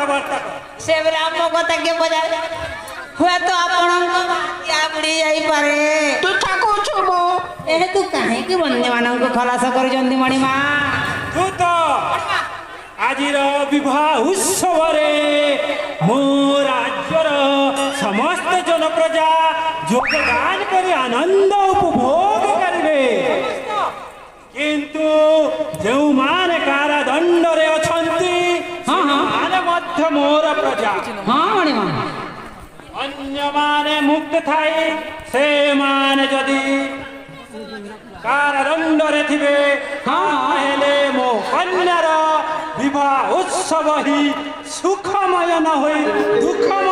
କଥାବାର୍ତ୍ତା କର। ସେ ବେଲେ ଆମ କଥା କିଏ ପଚାରେ ହୁଏତ ଆପଣଙ୍କ ବୁଡ଼ି ଯାଇପାରେ ତୁ ଠାକୁଛୁ ମୁଁ ଏ ତୁ କାହିଁକି ବନ୍ୟମାନଙ୍କୁ ଖଲାସ କରିଛନ୍ତି ମଣିମା ତୁ ତ ଆଜିର ବିବାହ ଉତ୍ସବରେ ମୋ ରାଜ୍ୟର ସମସ୍ତ ଜନପ୍ରଜା ଯୋଗଦାନ କରି ଆନନ୍ଦ ଉପଭୋଗ କରିବେ କିନ୍ତୁ ଯେଉଁମାନେ କାରାଦଣ୍ଡରେ ଅଛନ୍ତି ସେମାନେ ମଧ୍ୟ ମୋର ପ୍ରଜା ହଁ ମଣିମା ଅନ୍ୟମାନେ ମୁକ୍ତ ଥାଇ ସେମାନେ ଯଦି କାରାଦଣ୍ଡରେ ଥିବେ ହେଲେ ମୋ କନ୍ୟାର ବିବାହ ଉତ୍ସବ ହିଁ ସୁଖମୟ ନ ହୋଇ ଦୁଃଖମୟ